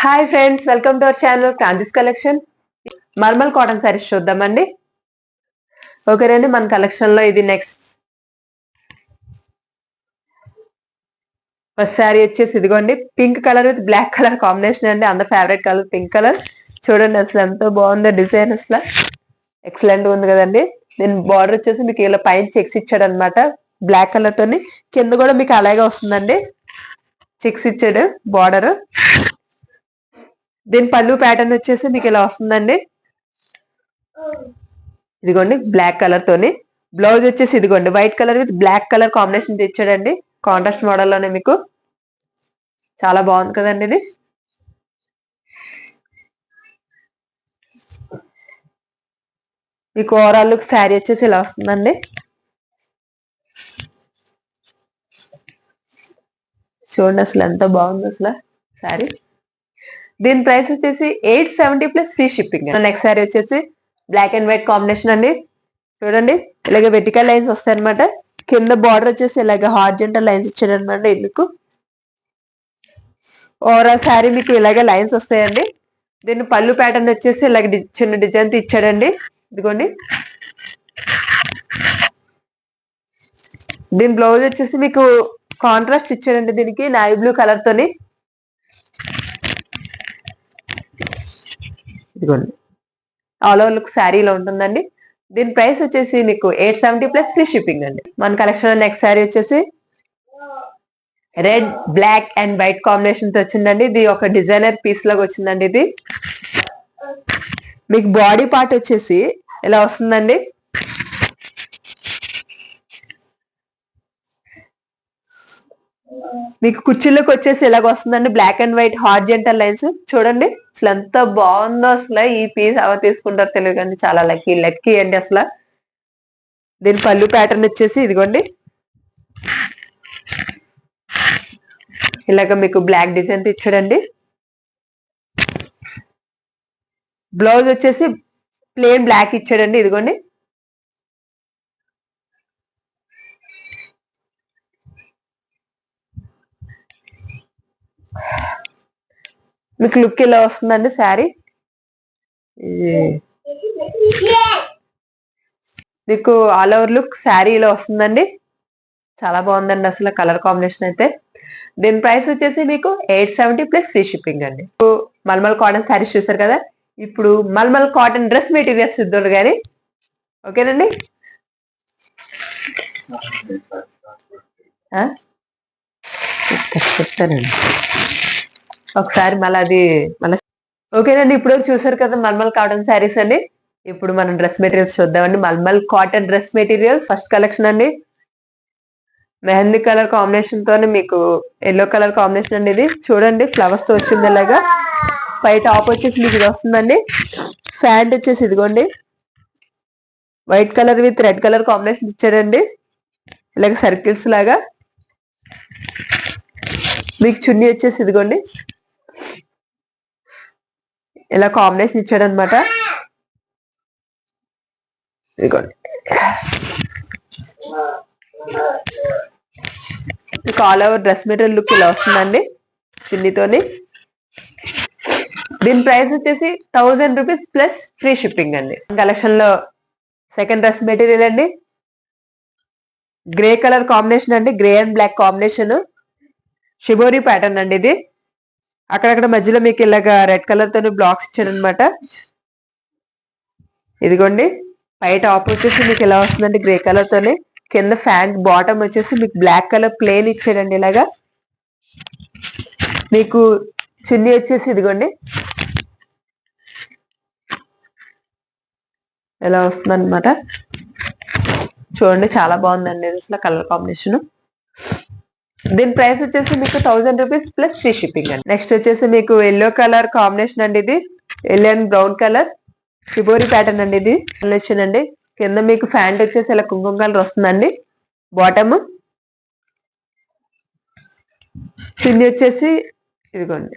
Hi friends, welcome to our channel Kranthi's collection. Mulmul cotton sarees చూద్దామండి. ఓకేనండి, మన కలెక్షన్ లో ఇది నెక్స్ట్ ఫస్ట్ శారీ వచ్చేసి ఇదిగోండి, pink colour with black colour combination అండి. అందరు ఫేవరెట్ కలర్ పింక్ కలర్. చూడండి అసలు ఎంతో బాగుందో డిజైన్, అసలు ఎక్సలెంట్ ఉంది కదండి. నేను బార్డర్ వచ్చేసి మీకు ఇలా పైన చెక్స్ ఇచ్చాడు అనమాట, బ్లాక్ కలర్ తోని. కింద కూడా మీకు అలాగే వస్తుందండి, చెక్స్ ఇచ్చాడు బార్డర్. దీని పళ్ళు ప్యాటర్న్ వచ్చేసి మీకు ఇలా వస్తుందండి, ఇదిగోండి బ్లాక్ కలర్ తోని. బ్లౌజ్ వచ్చేసి ఇదిగోండి white colour with black colour combination తెచ్చాడండి, కాంట్రాస్ట్ మోడల్ లోనే. మీకు చాలా బాగుంది కదండి ఇది. మీకు ఓవరాల్ లుక్ శారీ వచ్చేసి ఇలా వస్తుందండి. చూడండి అసలు ఎంత బాగుంది అసలు శారీ. దీని ప్రైస్ వచ్చేసి 870 plus free shipping. Next sari వచ్చేసి బ్లాక్ అండ్ వైట్ కాంబినేషన్ అండి. చూడండి ఇలాగ వెర్టికల్ లైన్స్ వస్తాయి అనమాట. కింద బార్డర్ వచ్చేసి ఇలాగ హార్జెంటల్ లైన్స్ ఇచ్చాడు అనమాట. ఎందుకు ఓవరాల్ శారీ మీకు ఇలాగే లైన్స్ వస్తాయండి. దీని పళ్ళు ప్యాటర్న్ వచ్చేసి ఇలాగ చిన్న డిజైన్ ఇచ్చాడండి, ఇదిగోండి. దీని బ్లౌజ్ వచ్చేసి మీకు కాంట్రాస్ట్ ఇచ్చాడండి, దీనికి నావీ బ్లూ కలర్ తోని. ఇదిగోండి ఆల్ ఓవర్ లుక్ శారీలో ఉంటుందండి. దీని ప్రైస్ వచ్చేసి మీకు 870 ప్లస్ ఫ్రీ షిప్పింగ్ అండి. మన కలెక్షన్ నెక్స్ట్ శారీ వచ్చేసి red black and white combination తో వచ్చిందండి. ఇది ఒక డిజైనర్ పీస్ లాగా వచ్చిందండి. ఇది మీకు బాడీ పార్ట్ వచ్చేసి ఇలా వస్తుందండి. మీకు కుర్చీలోకి వచ్చేసి ఇలాగ వస్తుందండి, black and white horizontal lines. చూడండి అసలు ఎంత బాగుందో. అసలు ఈ పీస్ ఎవరు తీసుకుంటారో తెలియదు కానీ చాలా లక్కీ అండి అసలు. దీని పళ్ళు ప్యాటర్న్ వచ్చేసి ఇదిగోండి ఇలాగ మీకు బ్లాక్ డిజైన్ ఇచ్చాడండి. బ్లౌజ్ వచ్చేసి ప్లెయిన్ బ్లాక్ ఇచ్చాడండి, ఇదిగోండి. మీకు లుక్ ఇలా వస్తుందండి శారీ. మీకు ఆల్ ఓవర్ లుక్ శారీ ఇలా వస్తుందండి. చాలా బాగుందండి అసలు కలర్ కాంబినేషన్ అయితే. దీని ప్రైస్ వచ్చేసి మీకు 870 ప్లస్ ఫ్రీ షిప్పింగ్ అండి. మల్మల్ కాటన్ శారీస్ చూసారు కదా, ఇప్పుడు మల్మల్ కాటన్ డ్రెస్ మెటీరియల్స్ ఇద్దరు కానీ. ఓకేనండి, చెప్తానండి ఒకసారి మళ్ళీ ఓకేనండి, ఇప్పుడు చూసారు కదా మల్మల్ కాటన్ శారీస్ అండి. ఇప్పుడు మనం డ్రెస్ మెటీరియల్స్ చూద్దామండి. Mulmul cotton dress materials first collection అండి. మెహందీ కలర్ కాంబినేషన్ తోనే మీకు ఎల్లో కలర్ కాంబినేషన్ అండి. ఇది చూడండి ఫ్లవర్స్ తో వచ్చింది ఇలాగా. పై టాప్ వచ్చేసి మీకు ఇది వస్తుందండి. ప్యాంట్ వచ్చేసి ఇదిగోండి white colour with red colour combination ఇచ్చాడండి, ఇలాగ సర్కిల్స్ లాగా. మీకు చున్నీ వచ్చేసి ఇదిగోండి ఇలా కాంబినేషన్ ఇచ్చాడు అనమాట, ఇదిగోండి. All over dress material look ఇలా వస్తుందండి చున్నీతోని. దీని ప్రైస్ వచ్చేసి 1000 రూపీస్ ప్లస్ ఫ్రీ షిప్పింగ్ అండి. కలెక్షన్ లో సెకండ్ డ్రెస్ మెటీరియల్ అండి, గ్రే కలర్ కాంబినేషన్ అండి, grey and black combination. Shibori pattern అండి ఇది. అక్కడక్కడ మధ్యలో మీకు ఇలాగా రెడ్ కలర్ తోని బ్లాక్స్ ఇచ్చాడు అనమాట, ఇదిగోండి. పై టాప్ వచ్చేసి మీకు ఇలా వస్తుందండి గ్రే కలర్ తోని. కింద ప్యాంట్ బాటమ్ వచ్చేసి మీకు బ్లాక్ కలర్ ప్లేన్ ఇచ్చాడండి ఇలాగా. మీకు చున్నీ వచ్చేసి ఇదిగోండి ఇలా వస్తుంది అనమాట. చూడండి చాలా బాగుందండి అసలు కలర్ కాంబినేషన్. దీని ప్రైస్ వచ్చేసి మీకు 1000 రూపీస్ ప్లస్ ఫ్రీ షిప్పింగ్ అండి. నెక్స్ట్ వచ్చేసి మీకు ఎల్లో కలర్ కాంబినేషన్ అండి. ఇది yellow and brown colour shibori pattern అండి. ఇది వచ్చిందండి. కింద మీకు ప్యాంట్ వచ్చేసి ఇలా కుంకుమ కలర్ వస్తుందండి. బాటమ్ చున్నీ వచ్చేసి ఇదిగోండి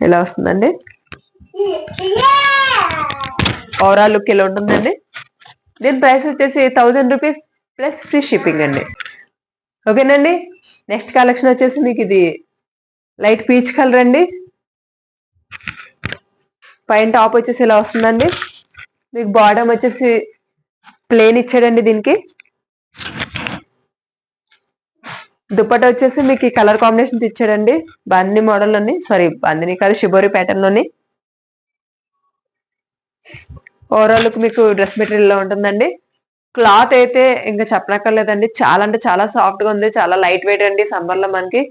ఇలా వస్తుందండి. ఓవరాల్ లుక్ ఇలా ఉంటుందండి. దీని ప్రైస్ వచ్చేసి 1000 రూపీస్ ప్లస్ ఫ్రీ షిప్పింగ్ అండి. ఓకేనండి, నెక్స్ట్ కలెక్షన్ వచ్చేసి మీకు ఇది లైట్ పీచ్ కలర్ అండి. పైన టాప్ వచ్చేసి ఇలా వస్తుందండి. మీకు బాటమ్ వచ్చేసి ప్లేన్ ఇచ్చాడండి. దీనికి దుపట్టా వచ్చేసి మీకు ఈ కలర్ కాంబినేషన్స్ ఇచ్చాడండి. బాందిని మోడల్లోని, సారీ బాందిని కాదు, షిబోరి ప్యాటర్న్ లోని. ఓవరాల్ లుక్ మీకు డ్రెస్ మెటీరియల్ లో ఉంటుందండి. క్లాత్ అయితే ఇంకా చెప్పనక్కర్లేదండి. చాలా అంటే చాలా సాఫ్ట్ గా ఉంది. చాలా లైట్ వెయిట్ అండి. సమ్మర్ లో మనకి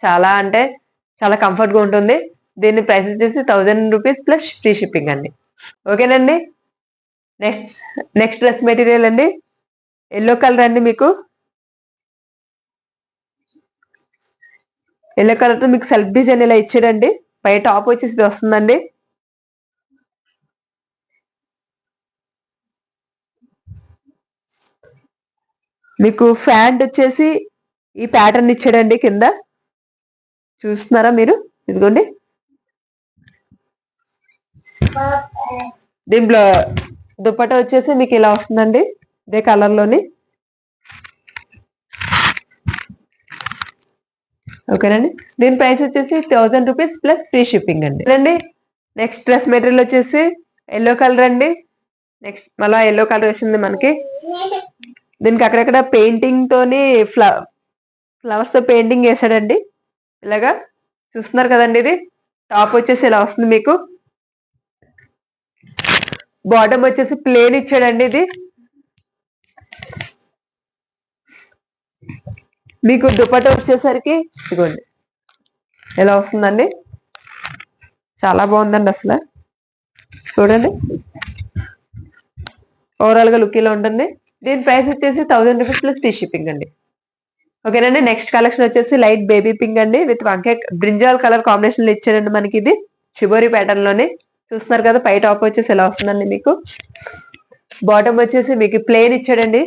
చాలా అంటే చాలా కంఫర్ట్ గా ఉంటుంది. దీని ప్రైస్ వచ్చేసి 1000 రూపీస్ ప్లస్ ఫ్రీ షిప్పింగ్ అండి. ఓకేనండి. నెక్స్ట్ నెక్స్ట్ డ్రెస్ మెటీరియల్ అండి. ఎల్లో కలర్ అండి. మీకు ఎల్లో కలర్ తో మీకు సెల్ఫ్ డిజైన్ ఇలా ఇచ్చాడండి. పై టాప్ వచ్చేసి ఇది వస్తుందండి. మీకు ఫ్యాంట్ వచ్చేసి ఈ ప్యాటర్న్ ఇచ్చాడండి. కింద చూస్తున్నారా మీరు? ఇదిగోండి. దీంట్లో దుపట్టా వచ్చేసి మీకు ఇలా వస్తుందండి. ఇదే కలర్ లోని. ఓకేనండి. దీని ప్రైస్ వచ్చేసి 1000 రూపీస్ ప్లస్ ఫ్రీ షిప్పింగ్ అండి. నెక్స్ట్ డ్రెస్ మెటీరియల్ వచ్చేసి ఎల్లో కలర్ అండి. నెక్స్ట్ మళ్ళా ఎల్లో కలర్ వచ్చింది మనకి. దీనికి అక్కడక్కడ పెయింటింగ్ తోని ఫ్లవర్స్ తో పెయింటింగ్ వేసాడండి. ఇలాగా చూస్తున్నారు కదండి. ఇది టాప్ వచ్చేసి ఇలా వస్తుంది. మీకు బాటమ్ వచ్చేసి ప్లేన్ ఇచ్చాడండి. ఇది మీకు దుపట్టా వచ్చేసరికి ఇదిగోండి ఎలా వస్తుందండి. చాలా బాగుందండి. అసలు చూడండి. ఓవరాల్ గా లుక్ ఇలా ఉంటుంది. దీని ప్రైస్ వచ్చేసి 1000 రూపీస్ ప్లస్ ఫ్రీ షిప్పింగ్ అండి. ఓకేనండి. నెక్స్ట్ కలెక్షన్ వచ్చేసి లైట్ బేబీ పింక్ అండి విత్ వంకే బ్రింజాల్ కలర్ కాంబినేషన్ లో ఇచ్చాడండి మనకి. ఇది షిబోరి ప్యాటర్న్ లోనే చూస్తున్నారు కదా. పై టాప్ వచ్చేసి ఎలా వస్తుందండి. మీకు బాటమ్ వచ్చేసి మీకు ప్లేన్ ఇచ్చాడండి.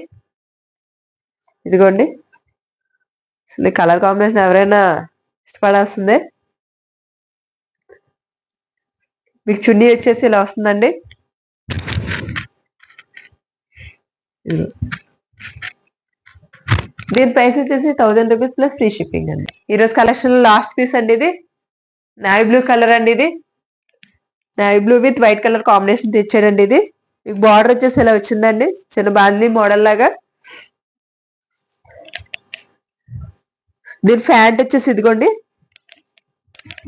ఇదిగోండి. అసలు కలర్ కాంబినేషన్ ఎవరైనా ఇష్టపడాల్సిందే. మీకు చున్నీ వచ్చేసి ఇలా వస్తుందండి. దీని ప్రైస్ వచ్చేసి 1000 రూపీస్ ప్లస్ ఫ్రీ షిప్పింగ్ అండి. ఈరోజు కలెక్షన్ లాస్ట్ పీస్ అండి. ఇది నావీ బ్లూ కలర్ అండి. ఇది navy blue with white colour combination తెచ్చాడండి. ఇది మీకు బార్డర్ వచ్చేసి ఇలా వచ్చిందండి. చిన్న బాందిని మోడల్ లాగా. దీని ప్యాంట్ వచ్చేసి ఇదిగోండి.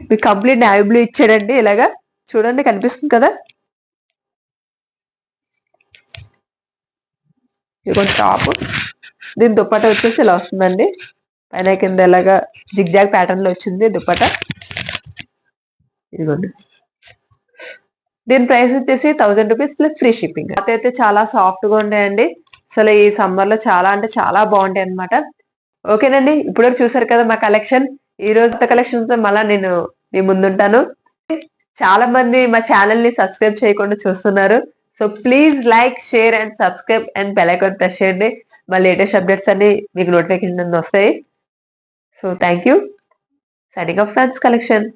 మీకు కంప్లీట్ నావీ బ్లూ ఇచ్చాడండి. ఇలాగా చూడండి, కనిపిస్తుంది కదా. ఇదిగోండి టాప్. దీని దుపట్టా వచ్చేసి ఇలా వస్తుందండి. పైన కింద ఇలాగా జిగ్జాగ్ ప్యాటర్న్ లో వచ్చింది దుపట్టా. ఇదిగోండి. దీని ప్రైస్ వచ్చేసి 1000 రూపీస్ ప్లస్ ఫ్రీ షిప్పింగ్. అయితే చాలా సాఫ్ట్ గా ఉంటాయండి. అసలు ఈ సమ్మర్ లో చాలా అంటే చాలా బాగుంటాయి అనమాట. ఓకేనండి. ఇప్పుడు చూసారు కదా మా కలెక్షన్. ఈ రోజు కలెక్షన్ తో మళ్ళా నేను మీ ముందుంటాను. చాలా మంది మా ఛానల్ ని సబ్స్క్రైబ్ చేయకుండా చూస్తున్నారు. So please like, share and subscribe and bell icon press చేయండి. మా లేటెస్ట్ అప్డేట్స్ అన్ని మీకు నోటిఫికేషన్ వస్తాయి. So thank you. Signing off France collection.